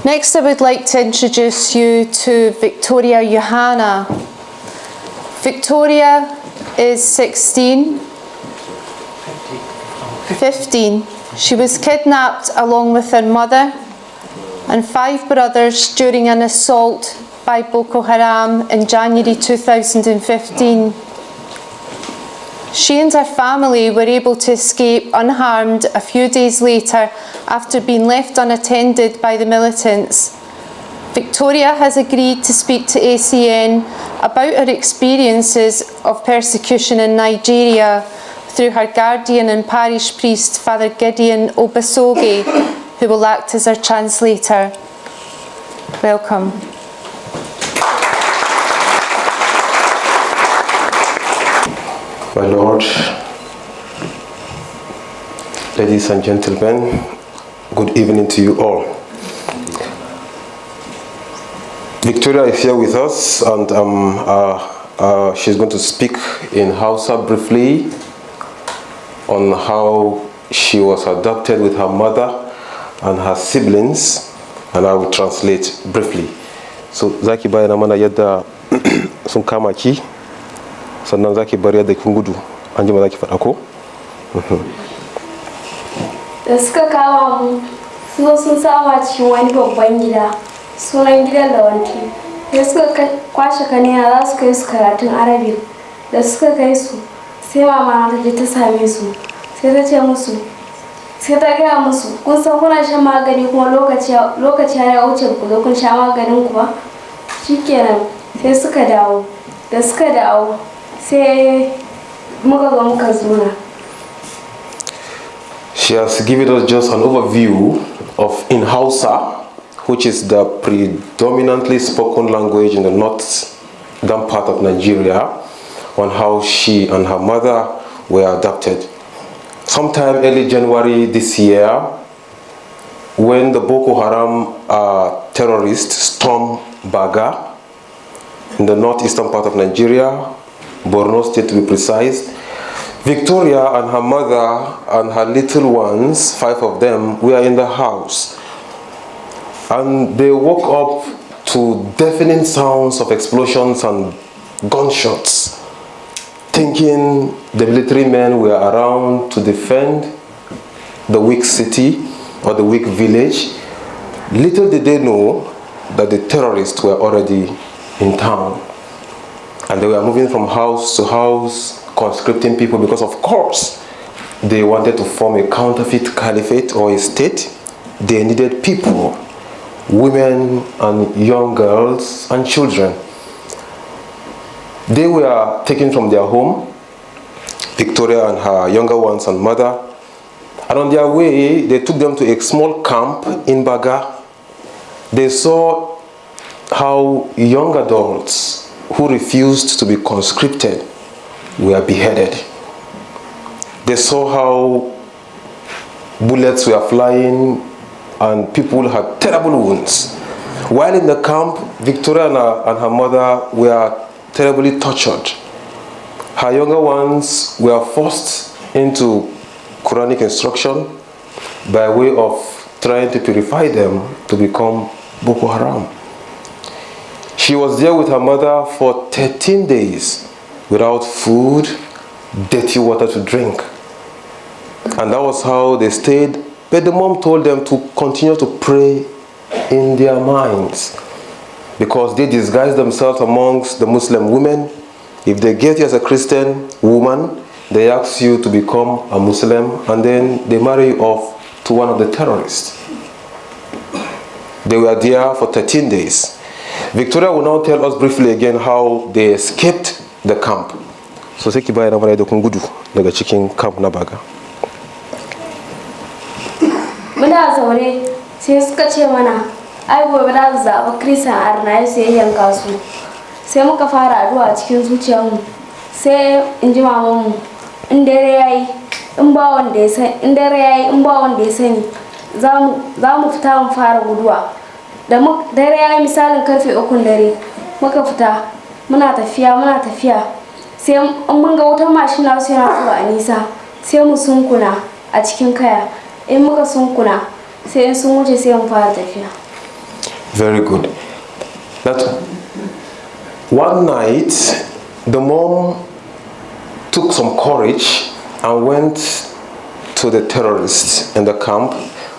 Next, I would like to introduce you to Victoria Youhanna. Victoria is 15. She was kidnapped along with her mother and 5 brothers during an assault by Boko Haram in January 2015. She and her family were able to escape unharmed a few days later after being left unattended by the militants. Victoria has agreed to speak to ACN about her experiences of persecution in Nigeria through her guardian and parish priest, Father Gideon Obasoge, who will act as her translator. Welcome. My Lord, ladies and gentlemen, good evening to you all. Victoria is here with us, and she's going to speak in Hausa briefly on how she was adopted with her mother and her siblings, and I will translate briefly. So, zaki bayana mana yadda sun kama ki, sannan zaki bar yadda kin gudu, an ji ma zaki faɗa ko? Da suka kama mu, sun sama cikin wani babban gida, sunan gidan Lawanti. Da suka kwashe kanina za su kai su karatun Arabic. Da suka kai su, sai mama ta je ta same su, sai ta ce musu, sai ta gaya musu, kun san kuna shan magani kuma lokaci ya wuce ku zo kun sha maganin ku ba? Shikenan sai suka dawo. Da suka dawo, sai muka zo muka zuna. She has given us just an overview of in Hausa, which is the predominantly spoken language in the northern part of Nigeria, on how she and her mother were adopted. Sometime early January this year, when the Boko Haram terrorists stormed Baga in the northeastern part of Nigeria, Borno State to be precise, Victoria and her mother and her little ones, 5 of them, were in the house. And they woke up to deafening sounds of explosions and gunshots, thinking the military men were around to defend the weak city or the weak village. Little did they know that the terrorists were already in town. And they were moving from house to house, conscripting people, because of course they wanted to form a counterfeit caliphate or a state. They needed people, women and young girls and children. They were taken from their home, Victoria and her younger ones and mother, and on their way they took them to a small camp in Baga. They saw how young adults who refused to be conscripted were beheaded. They saw how bullets were flying and people had terrible wounds. While in the camp, Victoria and her mother were terribly tortured. Her younger ones were forced into Quranic instruction by way of trying to purify them to become Boko Haram. She was there with her mother for 13 days without food, dirty water to drink. And that was how they stayed. But the mom told them to continue to pray in their minds, because they disguise themselves amongst the Muslim women. If they get you as a Christian woman, they ask you to become a Muslim, and then they marry you off to one of the terrorists. They were there for 13 days. Victoria will now tell us briefly again how they escaped the camp. So sai ki bayana mana da kun gudu daga cikin camp na Baga. Muna zaune sai suka ce mana ai gobe da su zaɓa Christian arna sai yanka su. Sai muka fara addu'a cikin zuciyarmu. Sai in ji mamanmu, in dare yayi in ba wanda ya sani za mu fita mu fara guduwa. Da dare yayi misalin karfe 3 dare muka fita muna tafiya sai mun ga wutar mashin na su yana zuwa a nisa sai mu sunkuna a cikin kaya. In muka sunkuna sai in sun wuce sai mu fara tafiya. Very good. That one night, the mom took some courage and went to the terrorists in the camp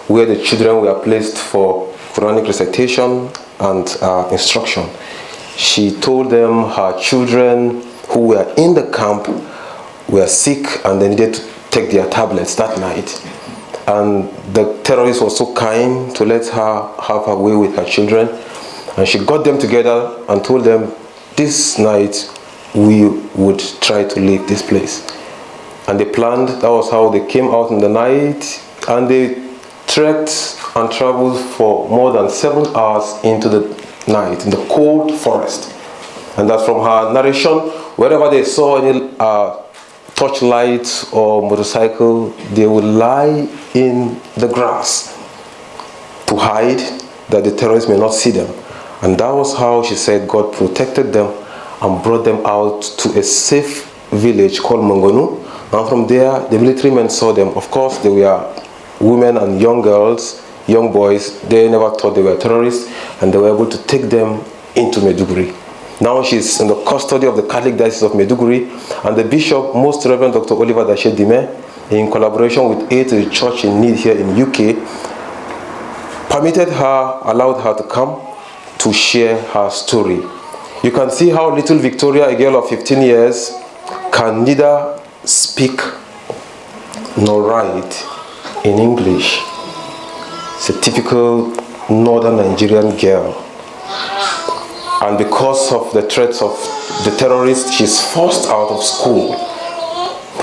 where the children were placed for Quranic recitation and instruction. She told them her children who were in the camp were sick and they needed to take their tablets that night. And the terrorist was so kind to let her have her way with her children. And she got them together and told them, this night we would try to leave this place. And they planned, that was how they came out in the night, and they trekked and traveled for more than 7 hours into the night, in the cold forest. And that's from her narration. Wherever they saw any torchlight or motorcycle, they would lie in the grass to hide that the terrorists may not see them. And that was how she said God protected them and brought them out to a safe village called Mongonu. And from there, the military men saw them. Of course, they were women and young girls, young boys. They never thought they were terrorists, and they were able to take them into Maiduguri. Now she's in the custody of the Catholic Diocese of Maiduguri, and the Bishop, Most Reverend Dr. Oliver Dashe Dime, in collaboration with Aid to the Church in Need here in UK, permitted her, allowed her to come to share her story. You can see how little Victoria, a girl of 15 years, can neither speak nor write in English. It's a typical northern Nigerian girl. And because of the threats of the terrorists, she's forced out of school.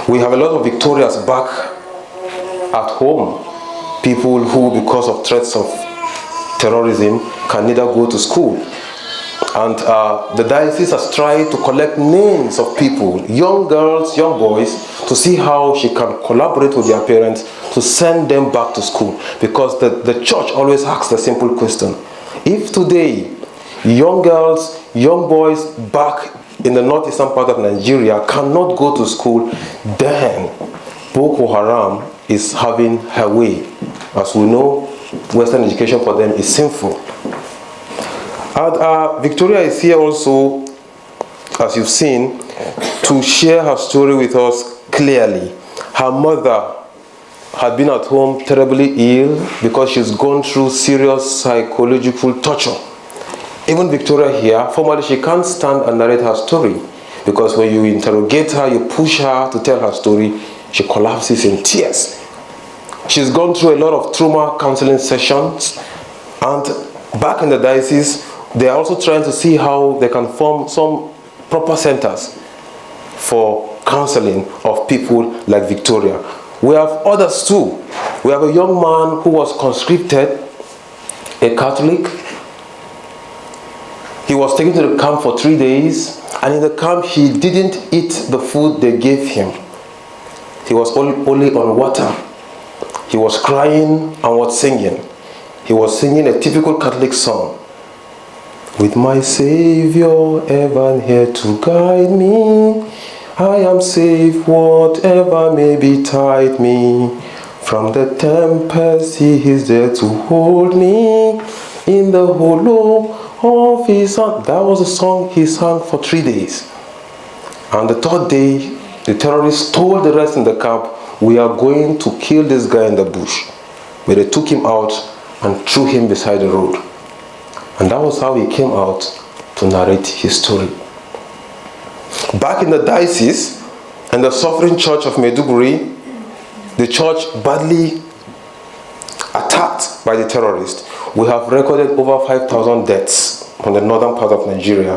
We have a lot of Victorias back at home. People who, because of threats of terrorism, can neither go to school. And the diocese has tried to collect names of people, young girls, young boys, to see how she can collaborate with their parents to send them back to school. Because the church always asks the simple question: if today young girls, young boys back in the northeastern part of Nigeria cannot go to school, then Boko Haram is having her way. As we know, Western education for them is sinful. And Victoria is here also, as you've seen, to share her story with us clearly. Her mother had been at home terribly ill because she's gone through serious psychological torture. Even Victoria here, formally she can't stand and narrate her story, because when you interrogate her, you push her to tell her story, she collapses in tears. She's gone through a lot of trauma counseling sessions, and back in the diocese, they are also trying to see how they can form some proper centers for counseling of people like Victoria. We have others too. We have a young man who was conscripted, a Catholic. He was taken to the camp for 3 days, and in the camp he didn't eat the food they gave him. He was only on water. He was crying and was singing. He was singing a typical Catholic song. With my Savior ever here to guide me, I am safe whatever may betide me. From the tempest he is there to hold me in the hollow of his hand. That was the song he sang for 3 days. And the third day, the terrorists told the rest in the camp, we are going to kill this guy in the bush. But they took him out and threw him beside the road. And that was how he came out to narrate his story. Back in the diocese and the Sovereign Church of Maiduguri, the church badly attacked by the terrorists. We have recorded over 5,000 deaths from the northern part of Nigeria.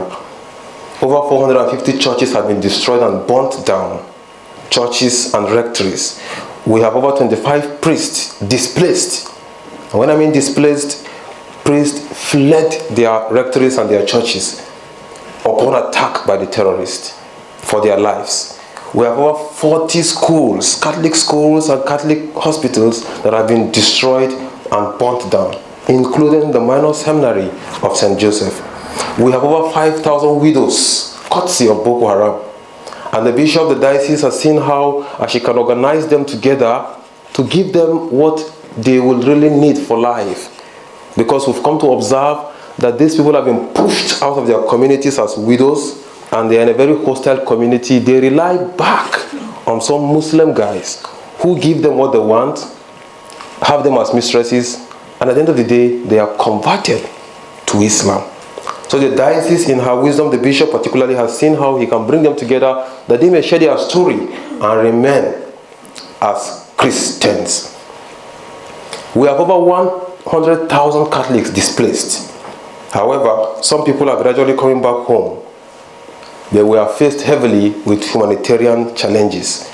Over 450 churches have been destroyed and burnt down. Churches and rectories. We have over 25 priests displaced. And when I mean displaced, priests fled their rectories and their churches upon attack by the terrorists for their lives. We have over 40 schools, Catholic schools and Catholic hospitals that have been destroyed and burnt down, including the minor seminary of St. Joseph. We have over 5,000 widows, courtesy of Boko Haram. And the bishop of the diocese has seen how she can organize them together to give them what they will really need for life. Because we've come to observe that these people have been pushed out of their communities as widows, and they are in a very hostile community. They rely back on some Muslim guys who give them what they want, have them as mistresses, and at the end of the day, they are converted to Islam. So the diocese, in her wisdom, the bishop particularly, has seen how he can bring them together, that they may share their story and remain as Christians. We have over 100,000 Catholics displaced. However, some people are gradually coming back home. They were faced heavily with humanitarian challenges.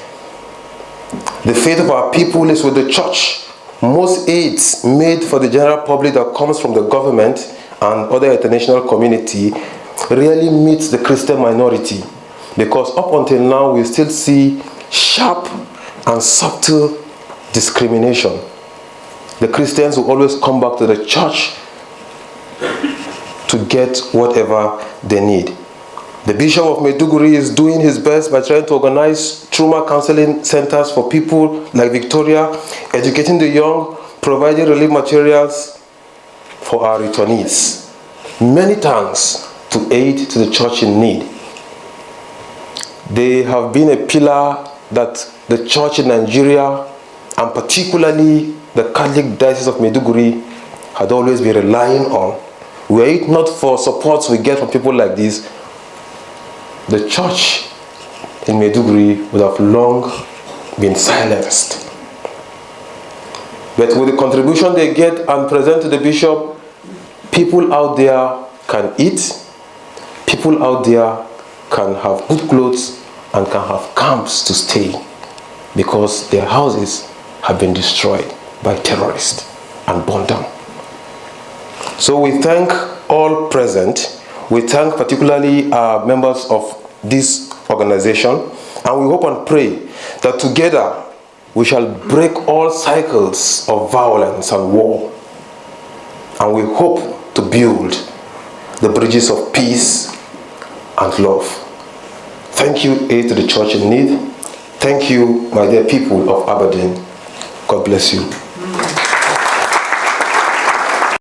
The faith of our people is with the church. Most aids made for the general public that comes from the government and other international community really meets the Christian minority, because up until now we still see sharp and subtle discrimination. The Christians will always come back to the church to get whatever they need. The Bishop of Maiduguri is doing his best by trying to organize trauma counseling centers for people like Victoria, educating the young, providing relief materials for our returnees. Many thanks to aid to the church in need. They have been a pillar that the church in Nigeria, and particularly the Catholic Diocese of Maiduguri, had always been relying on. Were it not for supports we get from people like this, the church in Maiduguri would have long been silenced. But with the contribution they get and present to the bishop, people out there can eat, people out there can have good clothes and can have camps to stay, because their houses have been destroyed by terrorists and burned down. So we thank all present. We thank particularly members of this organization, and we hope and pray that together we shall break all cycles of violence and war, and we hope to build the bridges of peace and love. Thank you, aid to the church in need. Thank you, my dear people of Aberdeen. God bless you.